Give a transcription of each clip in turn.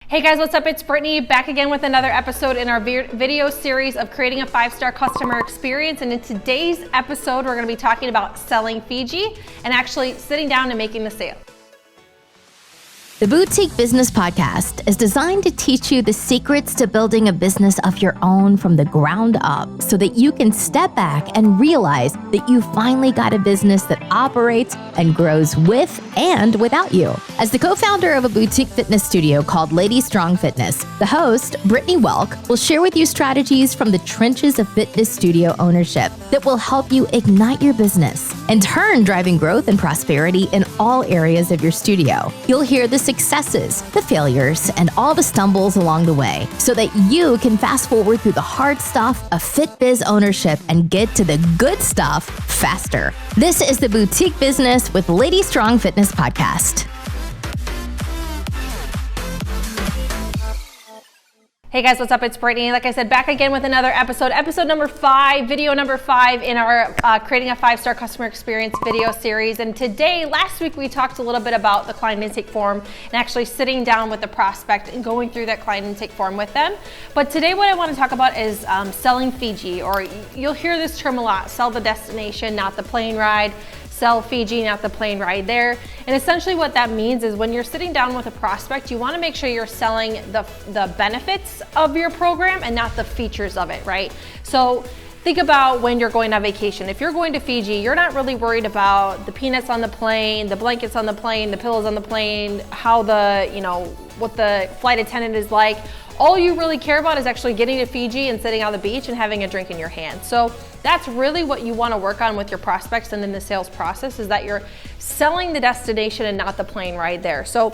Hey guys, what's up? It's Brittany back again with another episode in our video series of creating a 5-star customer experience. And in today's episode, we're going to be talking about selling Fiji and actually sitting down and making the sale. The Boutique Business Podcast is designed to teach you the secrets to building a business of your own from the ground up so that you can step back and realize that you finally got a business that operates and grows with and without you. As the co-founder of a boutique fitness studio called Lady Strong Fitness, the host, Brittany will share with you strategies from the trenches of fitness studio ownership that will help you ignite your business, in turn driving growth and prosperity in all areas of your studio. You'll hear the successes, the failures, and all the stumbles along the way so that you can fast forward through the hard stuff of fit biz ownership and get to the good stuff faster. This is the Boutique Business with Lady Strong Fitness Podcast. Hey guys, what's up? It's Brittany. Like I said, back again with another episode number 5, video number 5 in our creating a 5-star customer experience video series. And today, last week, we talked a little bit about the client intake form and actually sitting down with the prospect and going through that client intake form with them. But today, what I want to talk about is selling Fiji, or you'll hear this term a lot: sell the destination, not the plane ride. Sell Fiji, not the plane ride there. And essentially what that means is when you're sitting down with a prospect, you want to make sure you're selling the benefits of your program and not the features of it, right? So think about when you're going on vacation. If you're going to Fiji, you're not really worried about the peanuts on the plane, the blankets on the plane, the pillows on the plane, how what the flight attendant is like. All you really care about is actually getting to Fiji and sitting on the beach and having a drink in your hand. So that's really what you want to work on with your prospects and in the sales process, is that you're selling the destination and not the plane ride there. So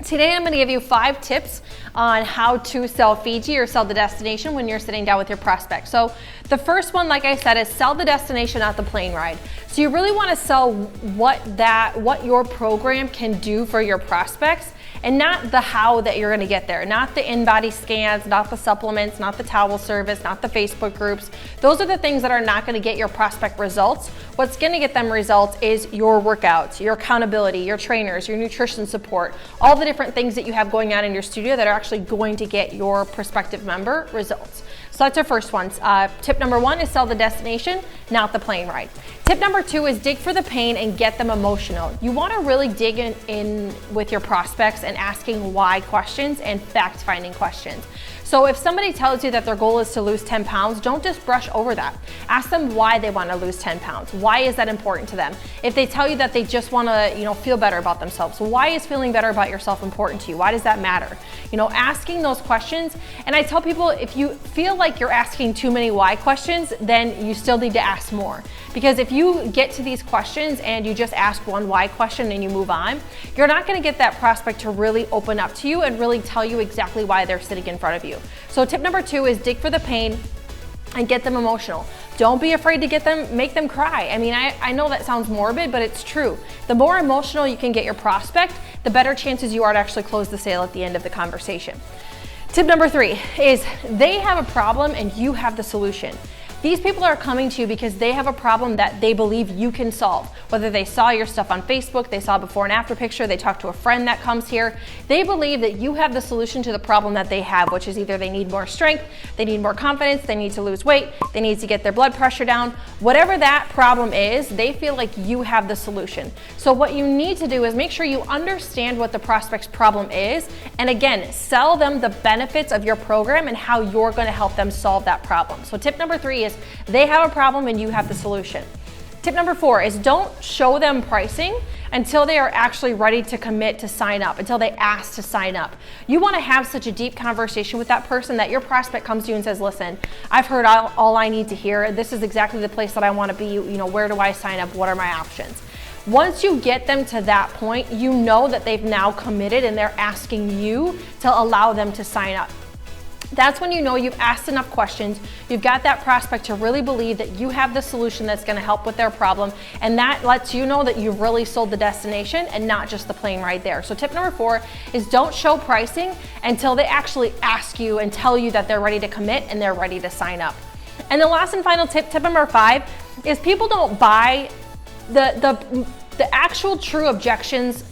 today I'm going to give you 5 tips on how to sell Fiji or sell the destination when you're sitting down with your prospect. So the first one, like I said, is sell the destination, not the plane ride. So you really want to sell what your program can do for your prospects, and not the how that you're going to get there, not the in-body scans, not the supplements, not the towel service, not the Facebook groups. Those are the things that are not going to get your prospect results. What's going to get them results is your workouts, your accountability, your trainers, your nutrition support, all the different things that you have going on in your studio that are actually going to get your prospective member results. So that's our first one. Tip number 1 is sell the destination, not the plane ride. Tip number 2 is dig for the pain and get them emotional. You want to really dig in with your prospects and asking why questions and fact-finding questions. So if somebody tells you that their goal is to lose 10 pounds, don't just brush over that. Ask them why they want to lose 10 pounds. Why is that important to them? If they tell you that they just want to, feel better about themselves, why is feeling better about yourself important to you? Why does that matter? Asking those questions. And I tell people, if you feel like you're asking too many why questions, then you still need to ask more. Because if you get to these questions and you just ask one why question and you move on, you're not going to get that prospect to really open up to you and really tell you exactly why they're sitting in front of you. So tip number 2 is dig for the pain and get them emotional. Don't be afraid to make them cry. I mean, I know that sounds morbid, but it's true. The more emotional you can get your prospect, the better chances you are to actually close the sale at the end of the conversation. Tip number 3 is they have a problem and you have the solution. These people are coming to you because they have a problem that they believe you can solve. Whether they saw your stuff on Facebook, they saw a before and after picture, they talked to a friend that comes here, they believe that you have the solution to the problem that they have, which is either they need more strength, they need more confidence, they need to lose weight, they need to get their blood pressure down. Whatever that problem is, they feel like you have the solution. So what you need to do is make sure you understand what the prospect's problem is, and again, sell them the benefits of your program and how you're going to help them solve that problem. So tip number 3 is they have a problem and you have the solution. Tip number 4 is don't show them pricing until they are actually ready to commit to sign up, until they ask to sign up. You want to have such a deep conversation with that person that your prospect comes to you and says, listen, I've heard all I need to hear. This is exactly the place that I want to be. Where do I sign up? What are my options? Once you get them to that point, you know that they've now committed and they're asking you to allow them to sign up. That's when you know you've asked enough questions, you've got that prospect to really believe that you have the solution that's going to help with their problem, and that lets you know that you've really sold the destination and not just the plane ride there. So tip number 4 is don't show pricing until they actually ask you and tell you that they're ready to commit and they're ready to sign up. And the last and final tip number 5, is people don't buy the actual true objections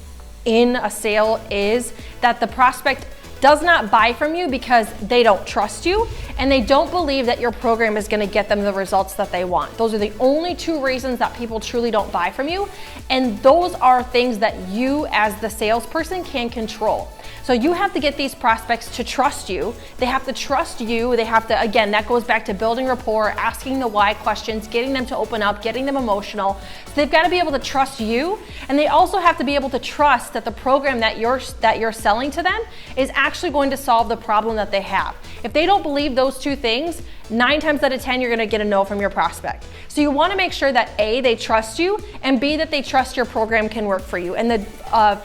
in a sale is that the prospect does not buy from you because they don't trust you and they don't believe that your program is going to get them the results that they want. Those are the only two reasons that people truly don't buy from you. And those are things that you as the salesperson can control. So you have to get these prospects to trust you. They have to trust you. They have to, again, that goes back to building rapport, asking the why questions, getting them to open up, getting them emotional. So they've got to be able to trust you. And they also have to be able to trust that the program that you're selling to them is actually going to solve the problem that they have. If they don't believe those two things, 9 times out of 10, you're going to get a no from your prospect. So you want to make sure that A, they trust you, and B, that they trust your program can work for you. And the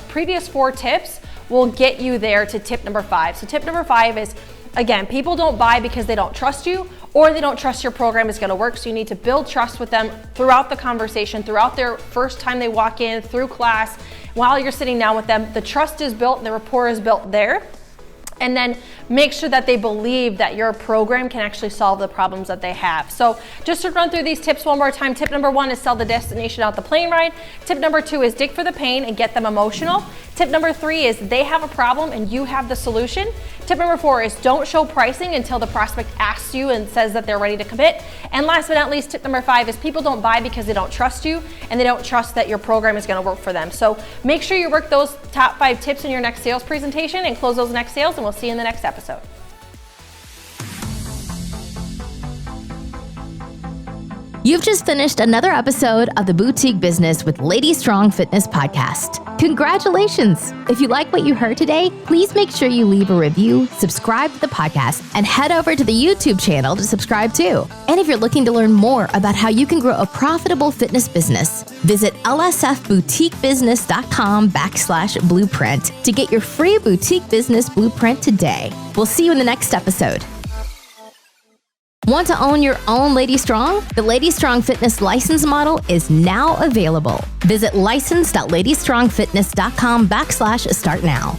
previous 4 tips will get you there to tip number 5. So tip number 5 is, again, people don't buy because they don't trust you or they don't trust your program is going to work. So you need to build trust with them throughout the conversation, throughout their first time they walk in, through class, while you're sitting down with them. The trust is built and the rapport is built there. And then make sure that they believe that your program can actually solve the problems that they have. So just to run through these tips one more time, tip number 1 is sell the destination out the plane ride. Tip number 2 is dig for the pain and get them emotional. Tip number 3 is they have a problem and you have the solution. Tip number 4 is don't show pricing until the prospect asks you and says that they're ready to commit. And last but not least, tip number 5 is people don't buy because they don't trust you and they don't trust that your program is going to work for them. So make sure you work those top 5 tips in your next sales presentation and close those next sales, and we'll see you in the next episode. You've just finished another episode of the Boutique Business with Lady Strong Fitness podcast. Congratulations! If you like what you heard today, please make sure you leave a review, subscribe to the podcast, and head over to the YouTube channel to subscribe too. And if you're looking to learn more about how you can grow a profitable fitness business, visit lsfboutiquebusiness.com/blueprint to get your free boutique business blueprint today. We'll see you in the next episode. Want to own your own Lady Strong? The Lady Strong Fitness license model is now available. Visit license.ladystrongfitness.com/start now.